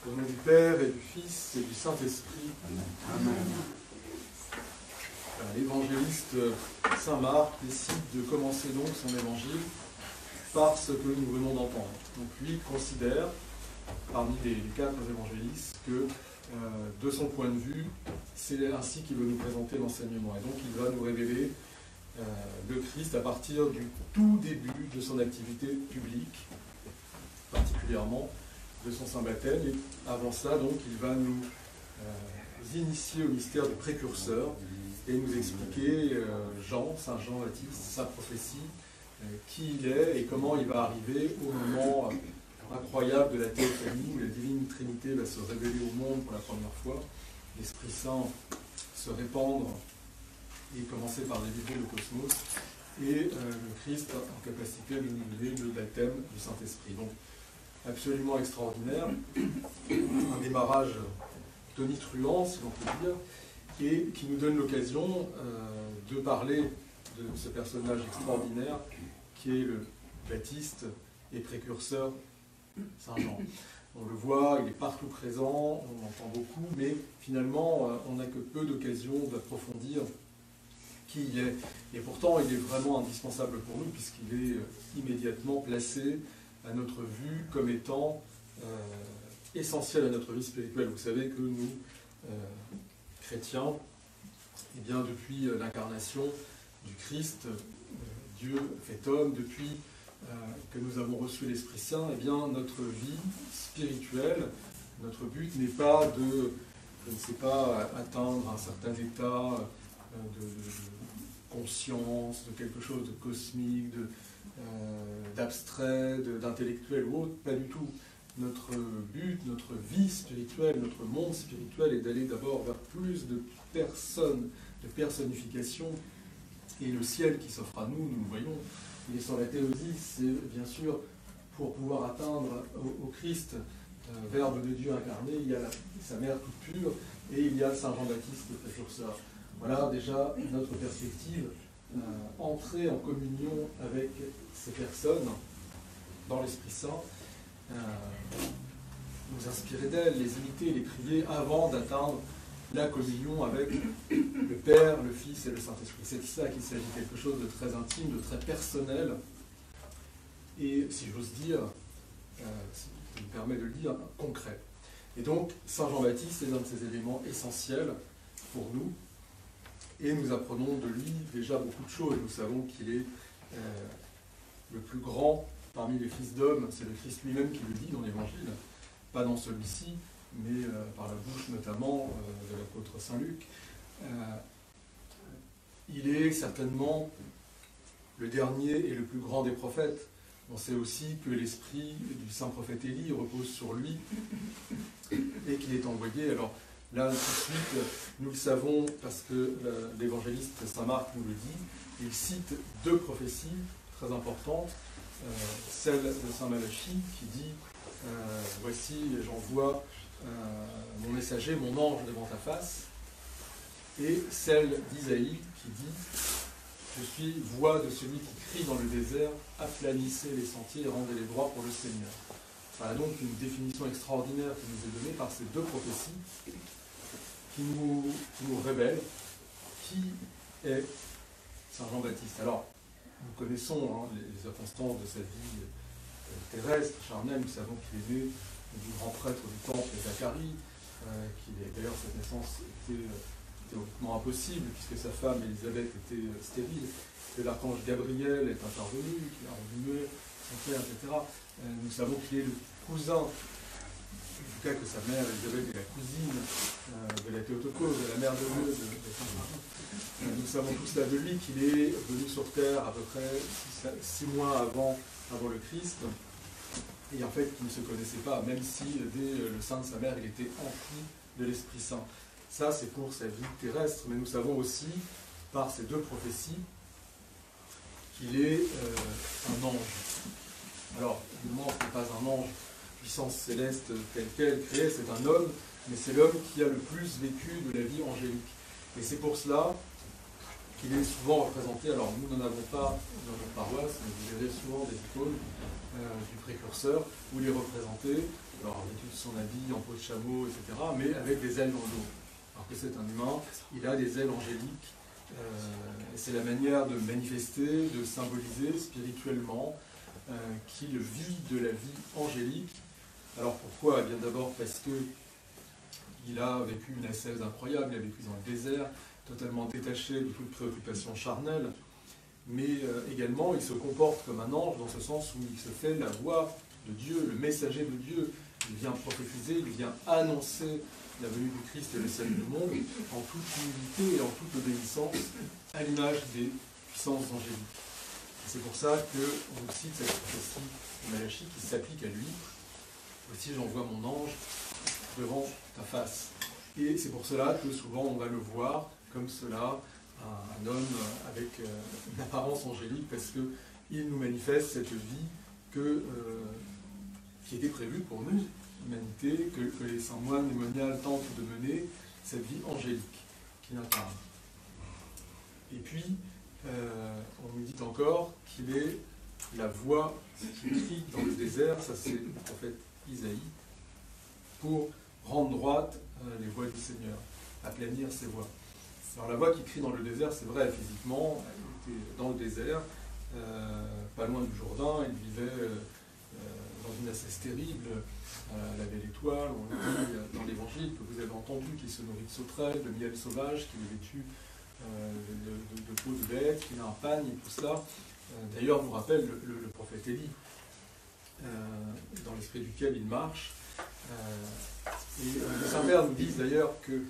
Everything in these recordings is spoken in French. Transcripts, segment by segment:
Au nom du Père et du Fils et du Saint-Esprit. Amen. L'évangéliste Saint Marc décide de commencer donc son évangile par ce que nous venons d'entendre. Donc lui considère, parmi les quatre évangélistes, que de son point de vue, c'est ainsi qu'il veut nous présenter l'enseignement. Et donc il va nous révéler le Christ à partir du tout début de son activité publique, particulièrement de son saint baptême. Et avant ça, donc, il va nous initier au mystère du précurseur et nous expliquer Saint Jean Baptiste, sa prophétie, qui il est et comment il va arriver au moment incroyable de la théophanie, où la divine Trinité va se révéler au monde pour la première fois, l'Esprit Saint se répandre et commencer par délivrer le cosmos, et le Christ en capacité de nous donner le baptême du Saint-Esprit. Donc, absolument extraordinaire, un démarrage tonitruant, si l'on peut dire, et qui nous donne l'occasion de parler de ce personnage extraordinaire qui est le Baptiste et précurseur Saint Jean. On le voit, il est partout présent, on l'entend beaucoup, mais finalement, on n'a que peu d'occasion d'approfondir qui il est. Et pourtant, il est vraiment indispensable pour nous, puisqu'il est immédiatement placé à notre vue comme étant essentiel à notre vie spirituelle. Vous savez que nous, chrétiens, eh bien, depuis l'incarnation du Christ, Dieu fait homme, depuis que nous avons reçu l'Esprit Saint, eh bien, notre vie spirituelle, notre but n'est pas de, je ne sais pas, atteindre un certain état de conscience, de quelque chose de cosmique, d'abstrait, d'intellectuel ou autre, pas du tout. Notre but, notre vie spirituelle, notre monde spirituel est d'aller d'abord vers plus de personnes, de personnification, et le ciel qui s'offre à nous, nous le voyons. Il est sur la théosie, c'est bien sûr pour pouvoir atteindre au Christ, Verbe de Dieu incarné, il y a sa mère toute pure, et il y a Saint Jean-Baptiste le précurseur. Voilà déjà notre perspective, entrer en communion avec ces personnes dans l'Esprit Saint, nous inspirer d'elles, les imiter, les prier avant d'atteindre la communion avec le Père, le Fils et le Saint-Esprit. C'est de ça qu'il s'agit, quelque chose de très intime, de très personnel, et si j'ose dire, ce qui me permet de le dire, concret. Et donc, Saint Jean-Baptiste est un de ces éléments essentiels pour nous, et nous apprenons de lui déjà beaucoup de choses. Nous savons qu'il est le plus grand parmi les fils d'hommes, c'est le Christ lui-même qui le dit dans l'Évangile, pas dans celui-ci, mais par la bouche notamment de l'apôtre Saint Luc. Il est certainement le dernier et le plus grand des prophètes. On sait aussi que l'esprit du saint prophète Élie repose sur lui et qu'il est envoyé. Alors là, tout de suite, nous le savons parce que l'évangéliste Saint Marc nous le dit. Il cite deux prophéties très importantes. Celle de Saint Malachie qui dit « Voici, j'envoie mon messager, mon ange devant ta face », et celle d'Isaïe qui dit « Je suis voix de celui qui crie dans le désert, aplanissez les sentiers et rendez-les droits pour le Seigneur ». Voilà donc une définition extraordinaire qui nous est donnée par ces deux prophéties qui nous révèlent qui est Saint Jean-Baptiste. Alors, nous connaissons les circonstances de sa vie terrestre, charnelle. Nous savons qu'il est né du grand prêtre du temple Zacharie, d'ailleurs cette naissance était théoriquement impossible, puisque sa femme Élisabeth était stérile, que l'archange Gabriel est intervenu, qu'il a enrhumé son père, etc. Nous savons qu'il est le cousin, en tout cas que sa mère Élisabeth est la cousine de la Théotokos, de la mère de Dieu, de Saint Marie. Nous savons tout cela de lui, qu'il est venu sur terre à peu près 6 mois avant le Christ, et en fait qu'il ne se connaissait pas, même si dès le sein de sa mère il était empli de l'Esprit Saint. Ça c'est pour sa vie terrestre, mais nous savons aussi, par ces deux prophéties, qu'il est un ange. Alors, évidemment, ce n'est pas un ange puissance céleste telle qu'elle créée, c'est un homme, mais c'est l'homme qui a le plus vécu de la vie angélique. Et c'est pour cela qu'il est souvent représenté. Alors nous n'en avons pas dans notre paroisse, mais vous verrez souvent des icônes du précurseur où il est représenté, alors vêtu de son habit en peau de chameau, etc., mais avec des ailes dans le dos. Alors que c'est un humain, il a des ailes angéliques. C'est la manière de manifester, de symboliser spirituellement qu'il vit de la vie angélique. Alors pourquoi? Eh bien d'abord parce que il a vécu une ascèse incroyable, il a vécu dans le désert, totalement détaché de toute préoccupation charnelle, mais également il se comporte comme un ange dans ce sens où il se fait la voix de Dieu, le messager de Dieu. Il vient prophétiser, il vient annoncer la venue du Christ et le salut du monde en toute humilité et en toute obéissance à l'image des puissances angéliques. C'est pour ça qu'on cite cette prophétie de Malachie qui s'applique à lui. Voici, j'envoie mon ange devant ta face. Et c'est pour cela que souvent on va le voir comme cela, un homme avec une apparence angélique, parce qu'il nous manifeste cette vie qui était prévue pour nous, l'humanité, que les saints moines et moniales tentent de mener, cette vie angélique qu'il incarne. Et puis, on nous dit encore qu'il est la voix qui crie dans le désert, ça c'est le prophète Isaïe, pour rendre droite les voies du Seigneur, aplanir ses voies. Alors la voix qui crie dans le désert, c'est vrai, physiquement, elle était dans le désert, pas loin du Jourdain, il vivait dans une assesse terrible, la belle étoile, on le dit dans l'évangile, que vous avez entendu, qui se nourrit de sauterelles, de miel sauvage, qui est vêtu de peau de bête, qui a un pagne et tout cela. D'ailleurs, nous rappelle le prophète Élie, dans l'esprit duquel il marche. Et les Saints-Pères nous disent d'ailleurs que,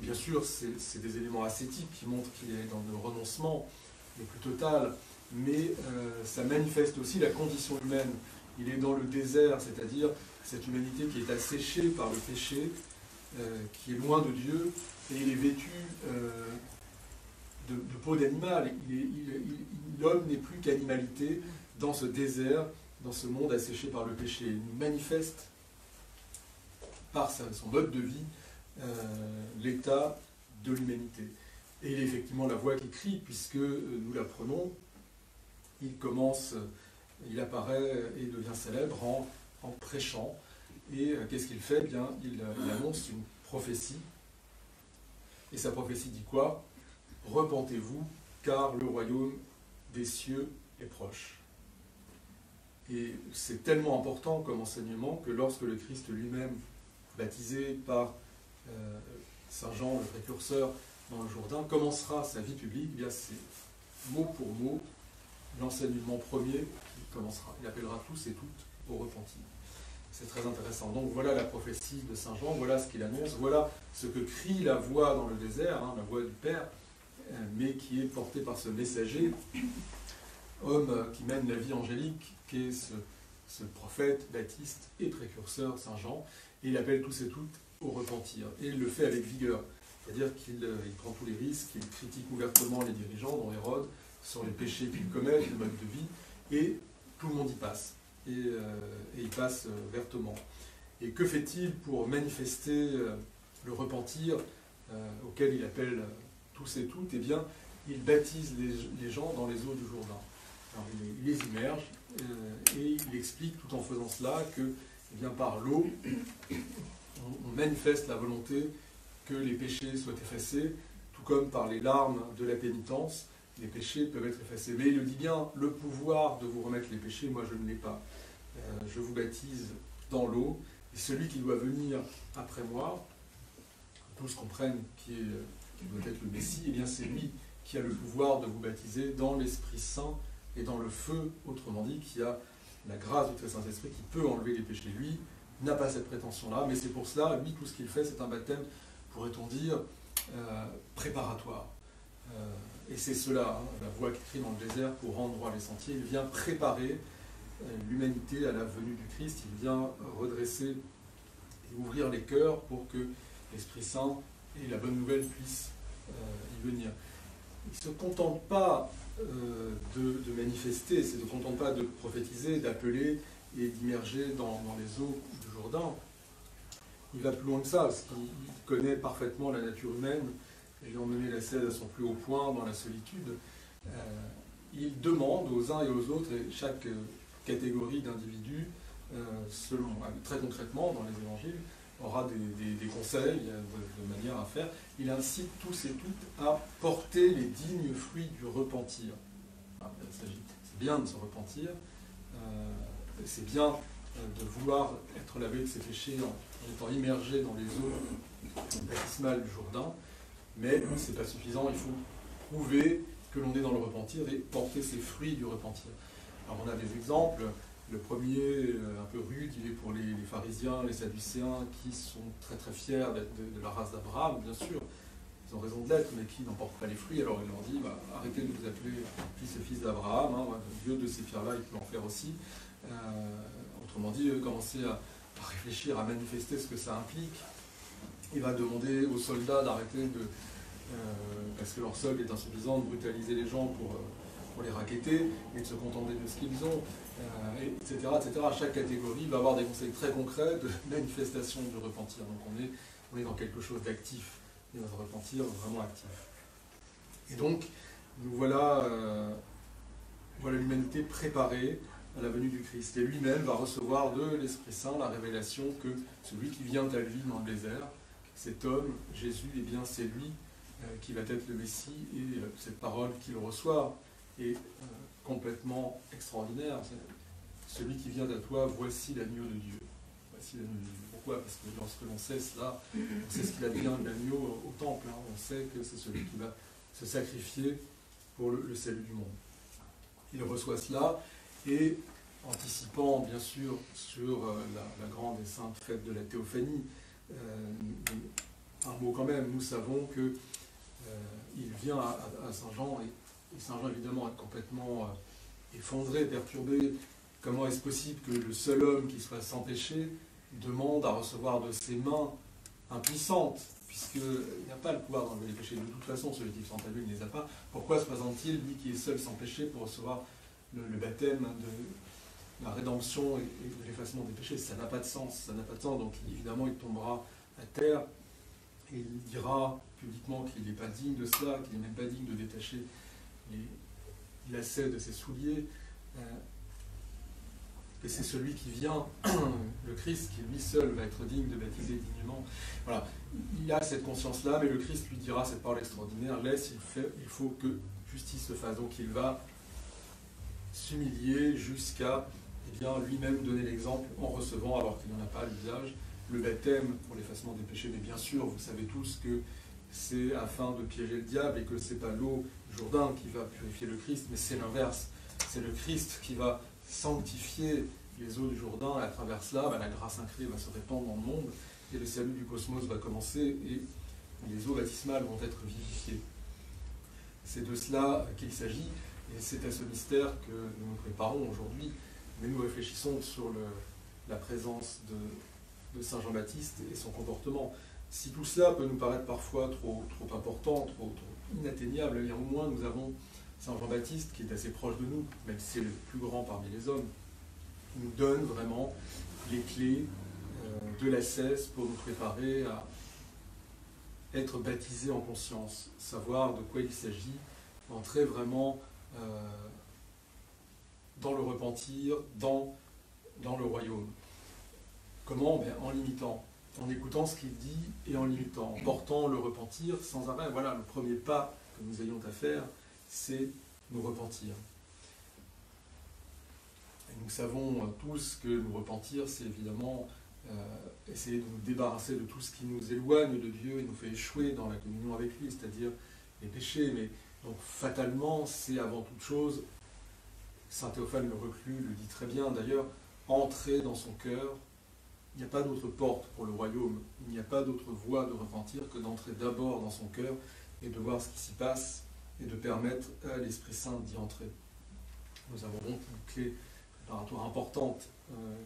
bien sûr, c'est des éléments ascétiques qui montrent qu'il est dans le renoncement le plus total, mais ça manifeste aussi la condition humaine. Il est dans le désert, c'est-à-dire cette humanité qui est asséchée par le péché, qui est loin de Dieu, et il est vêtu de peau d'animal. L'homme n'est plus qu'animalité dans ce désert, dans ce monde asséché par le péché. Il manifeste par son mode de vie l'état de l'humanité. Et il est effectivement la voix qui crie, puisque nous l'apprenons, il apparaît et devient célèbre en prêchant. Et qu'est-ce qu'il fait? Eh bien, il annonce une prophétie. Et sa prophétie dit quoi? Repentez-vous, car le royaume des cieux est proche. Et c'est tellement important comme enseignement que lorsque le Christ lui-même, baptisé par Saint Jean, le précurseur, dans le Jourdain, commencera sa vie publique, eh bien c'est mot pour mot l'enseignement premier qui commencera. Il appellera tous et toutes au repentir. C'est très intéressant. Donc voilà la prophétie de Saint Jean, voilà ce qu'il annonce, voilà ce que crie la voix dans le désert, la voix du Père, mais qui est portée par ce messager, homme qui mène la vie angélique, qui est ce prophète, baptiste et précurseur Saint Jean, et il appelle tous et toutes au repentir. Et il le fait avec vigueur, c'est-à-dire qu'il prend tous les risques, il critique ouvertement les dirigeants, dont Hérode, sur les péchés qu'ils commettent, le mode de vie, et tout le monde y passe. Et il passe vertement. Et que fait-il pour manifester le repentir auquel il appelle tous et toutes? Eh bien, il baptise les gens dans les eaux du Jourdain. Alors, il les immerge et il explique tout en faisant cela que eh bien, par l'eau, on manifeste la volonté que les péchés soient effacés, tout comme par les larmes de la pénitence, les péchés peuvent être effacés. Mais il le dit bien, le pouvoir de vous remettre les péchés, moi je ne l'ai pas. Je vous baptise dans l'eau, et celui qui doit venir après moi, que tous comprennent qui doit être le Messie, eh bien c'est lui qui a le pouvoir de vous baptiser dans l'Esprit Saint et dans le feu, autrement dit, qui a la grâce du Très Saint-Esprit qui peut enlever les péchés. Lui n'a pas cette prétention-là, mais c'est pour cela, lui, tout ce qu'il fait, c'est un baptême, pourrait-on dire, préparatoire. Et c'est cela, la voix qui crie dans le désert pour rendre droit les sentiers. Il vient préparer l'humanité à la venue du Christ, il vient redresser et ouvrir les cœurs pour que l'Esprit Saint et la bonne nouvelle puissent y venir. Il ne se contente pas de manifester, il ne se contente pas de prophétiser, d'appeler et d'immerger dans les eaux du Jourdain. Il va plus loin que ça, parce qu'il connaît parfaitement la nature humaine ayant mené l'ascèse à son plus haut point dans la solitude, il demande aux uns et aux autres, et chaque catégorie d'individus, très concrètement dans les évangiles, aura des conseils de manière à faire. Il incite tous et toutes à porter les dignes fruits du repentir. C'est bien de se repentir, c'est bien de vouloir être lavé de ses péchés en étant immergé dans les eaux baptismales du Jourdain, mais ce n'est pas suffisant, il faut prouver que l'on est dans le repentir et porter ses fruits du repentir. Alors on a des exemples. Le premier, un peu rude, il est pour les pharisiens, les sadducéens, qui sont très très fiers d'être de la race d'Abraham, bien sûr. Ils ont raison de l'être, mais qui n'en portent pas les fruits. Alors il leur dit, arrêtez de vous appeler fils d'Abraham, Dieu de ces pierres-là, il peut en faire aussi. Autrement dit, commencez à réfléchir, à manifester ce que ça implique. Il va demander aux soldats d'arrêter parce que leur solde est insuffisant, de brutaliser les gens pour les racketter et de se contenter de ce qu'ils ont, etc., etc. Chaque catégorie va avoir des conseils très concrets de manifestation du repentir. Donc on est dans quelque chose d'actif, et notre repentir vraiment actif. Et donc, nous voilà l'humanité préparée à la venue du Christ. Et lui-même va recevoir de l'Esprit Saint la révélation que celui qui vient à lui dans le désert, cet homme, Jésus, eh bien c'est lui qui va être le Messie, et cette parole qu'il reçoit est complètement extraordinaire. C'est celui qui vient à toi, voici l'agneau de Dieu. Voici l'agneau de Dieu. Pourquoi? Parce que lorsque l'on sait cela, on sait ce qu'il advient de l'agneau au temple. On sait que c'est celui qui va se sacrifier pour le salut du monde. Il reçoit cela, et anticipant bien sûr sur la grande et sainte fête de la Théophanie, un mot quand même, nous savons que il vient à Saint-Jean, et Saint-Jean évidemment est complètement effondré, perturbé. Comment est-ce possible que le seul homme qui soit sans péché demande à recevoir de ses mains impuissantes, puisqu'il n'y a pas le pouvoir d'enlever les péchés. De toute façon, celui qui sont à lui ne les a pas. Pourquoi se présente-t-il, lui qui est seul sans péché, pour recevoir le baptême de la rédemption et de l'effacement des péchés? Ça n'a pas de sens, ça n'a pas de sens. Donc évidemment, il tombera à terre et il dira publiquement qu'il n'est pas digne de cela, qu'il n'est même pas digne de détacher les lacets de ses souliers. Et c'est celui qui vient, le Christ, qui lui seul va être digne de baptiser dignement. Voilà, il a cette conscience-là, mais le Christ lui dira cette parole extraordinaire, laisse, il faut que justice se fasse. Donc il va s'humilier jusqu'à lui-même donner l'exemple en recevant, alors qu'il n'en a pas l'usage, le baptême pour l'effacement des péchés. Mais bien sûr, vous savez tous que c'est afin de piéger le diable et que ce n'est pas l'eau du Jourdain qui va purifier le Christ, mais c'est l'inverse. C'est le Christ qui va sanctifier les eaux du Jourdain, et à travers cela, la grâce incréée va se répandre dans le monde, et le salut du cosmos va commencer, et les eaux baptismales vont être vivifiées. C'est de cela qu'il s'agit, et c'est à ce mystère que nous nous préparons aujourd'hui, mais nous réfléchissons sur la présence de Saint Jean-Baptiste et son comportement. Si tout cela peut nous paraître parfois trop important, trop inatteignable, au moins nous avons Saint Jean-Baptiste, qui est assez proche de nous, même si c'est le plus grand parmi les hommes, qui nous donne vraiment les clés de l'ascèse pour nous préparer à être baptisés en conscience, savoir de quoi il s'agit, entrer vraiment dans le repentir, dans le royaume. Comment? En l'imitant, en écoutant ce qu'il dit et en l'imitant, en portant le repentir sans arrêt. Voilà, le premier pas que nous ayons à faire, c'est nous repentir. Et nous savons tous que nous repentir, c'est évidemment essayer de nous débarrasser de tout ce qui nous éloigne de Dieu et nous fait échouer dans la communion avec lui, c'est-à-dire les péchés. Mais donc fatalement, c'est avant toute chose, saint Théophane le Reclus le dit très bien d'ailleurs, entrer dans son cœur. Il n'y a pas d'autre porte pour le royaume, il n'y a pas d'autre voie de repentir que d'entrer d'abord dans son cœur et de voir ce qui s'y passe et de permettre à l'Esprit Saint d'y entrer. Nous avons donc une clé préparatoire importante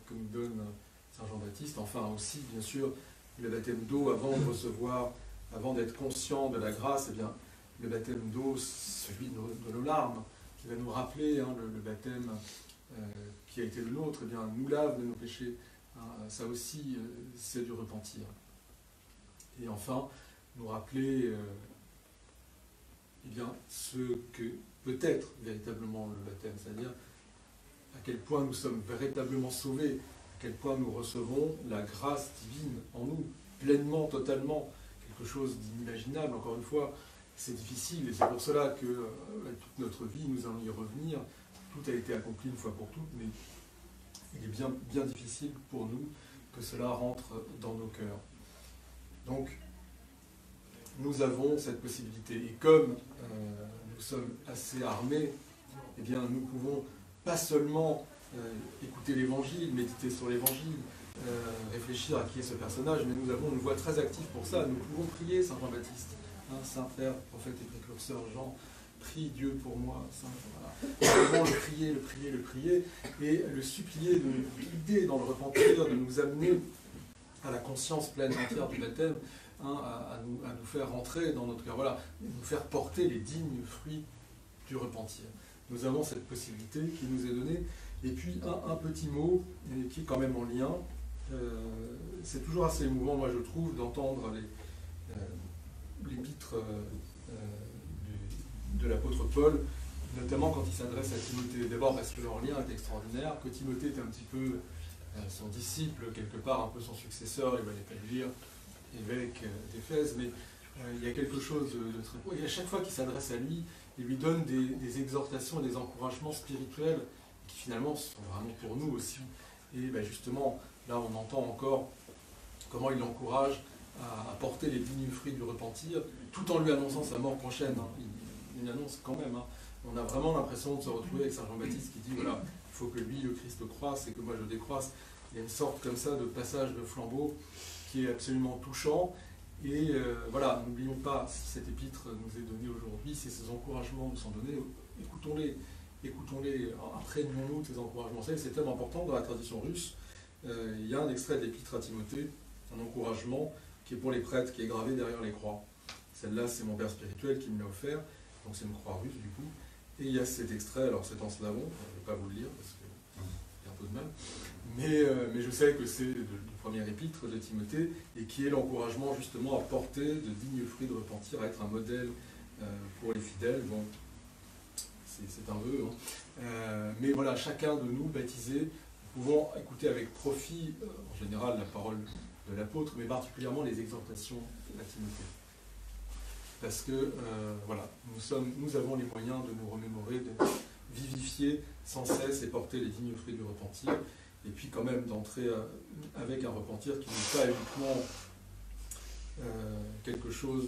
que nous donne Saint Jean-Baptiste. Enfin aussi, bien sûr, le baptême d'eau avant de recevoir, avant d'être conscient de la grâce, eh bien, le baptême d'eau, celui de nos larmes, qui va nous rappeler le baptême qui a été le nôtre, eh bien, nous lave de nos péchés. Ça aussi, c'est du repentir. Et enfin, nous rappeler eh bien, ce que peut être véritablement le baptême, c'est-à-dire à quel point nous sommes véritablement sauvés, à quel point nous recevons la grâce divine en nous, pleinement, totalement, quelque chose d'inimaginable. Encore une fois, c'est difficile, et c'est pour cela que toute notre vie, nous allons y revenir, tout a été accompli une fois pour toutes, mais il est bien, bien difficile pour nous que cela rentre dans nos cœurs. Donc, nous avons cette possibilité, et comme nous sommes assez armés, eh bien, nous pouvons pas seulement écouter l'Évangile, méditer sur l'Évangile, réfléchir à qui est ce personnage, mais nous avons une voie très active pour ça. Nous pouvons prier Saint Jean-Baptiste, hein, Saint-Père, prophète et précurseur Jean, prie Dieu pour moi. Voilà. Nous pouvons le prier, et le supplier de nous guider dans le repentir, de nous amener à la conscience pleine entière du baptême, hein, à nous faire rentrer dans notre cœur, voilà, nous faire porter les dignes fruits du repentir. Nous avons cette possibilité qui nous est donnée. Et puis un petit mot qui est quand même en lien. C'est toujours assez émouvant, moi je trouve, d'entendre l'épître de l'apôtre Paul, notamment quand il s'adresse à Timothée. D'abord parce que leur lien est extraordinaire, que Timothée est un petit peu son disciple, quelque part un peu son successeur, il va les pas lire, évêque d'Éphèse, mais il y a quelque chose de très beau. Et à chaque fois qu'il s'adresse à lui, il lui donne des exhortations et des encouragements spirituels qui finalement sont vraiment pour nous aussi. Et ben justement, là on entend encore comment il l'encourage à porter les dignes fruits du repentir, tout en lui annonçant sa mort prochaine. Hein. Il annonce quand même. Hein. On a vraiment l'impression de se retrouver avec Saint Jean-Baptiste qui dit, voilà, il faut que lui, le Christ, croisse et que moi je décroisse. Il y a une sorte comme ça de passage de flambeau qui est absolument touchant. Et voilà, n'oublions pas, si cet épître nous est donné aujourd'hui, si ces encouragements nous sont donnés, écoutons-les, imprégnons-nous de ces encouragements. C'est tellement important dans la tradition russe. Il y a un extrait de l'épître à Timothée, un encouragement qui est pour les prêtres, qui est gravé derrière les croix. Celle-là, c'est mon père spirituel qui me l'a offert, donc c'est une croix russe du coup. Et il y a cet extrait, alors c'est en slavon, je ne vais pas vous le lire parce qu'il y a un peu de mal, mais je sais que c'est du premier épître de Timothée, et qui est l'encouragement justement à porter de dignes fruits de repentir, à être un modèle pour les fidèles. Bon, c'est un vœu, hein. Mais voilà, chacun de nous, baptisés, nous pouvons écouter avec profit, en général, la parole de l'apôtre, mais particulièrement les exhortations à Timothée. Parce que, voilà, nous avons les moyens de nous remémorer, de vivifier sans cesse et porter les dignes fruits du repentir, et puis quand même d'entrer avec un repentir qui n'est pas uniquement quelque chose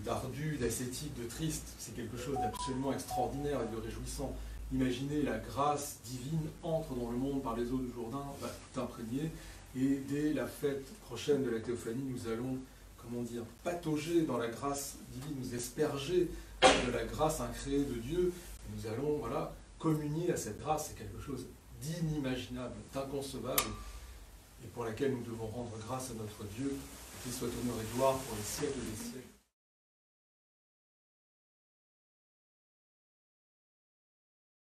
d'ardu, d'ascétique, de triste, c'est quelque chose d'absolument extraordinaire et de réjouissant. Imaginez, la grâce divine entre dans le monde par les eaux du Jourdain, va tout imprégner, et dès la fête prochaine de la Théophanie, nous allons, comment dire, patauger dans la grâce divine, nous asperger de la grâce incréée de Dieu, et nous allons, voilà, communier à cette grâce. C'est quelque chose d'inimaginable, d'inconcevable, et pour laquelle nous devons rendre grâce à notre Dieu, qu'il soit honneur et gloire pour les siècles des siècles.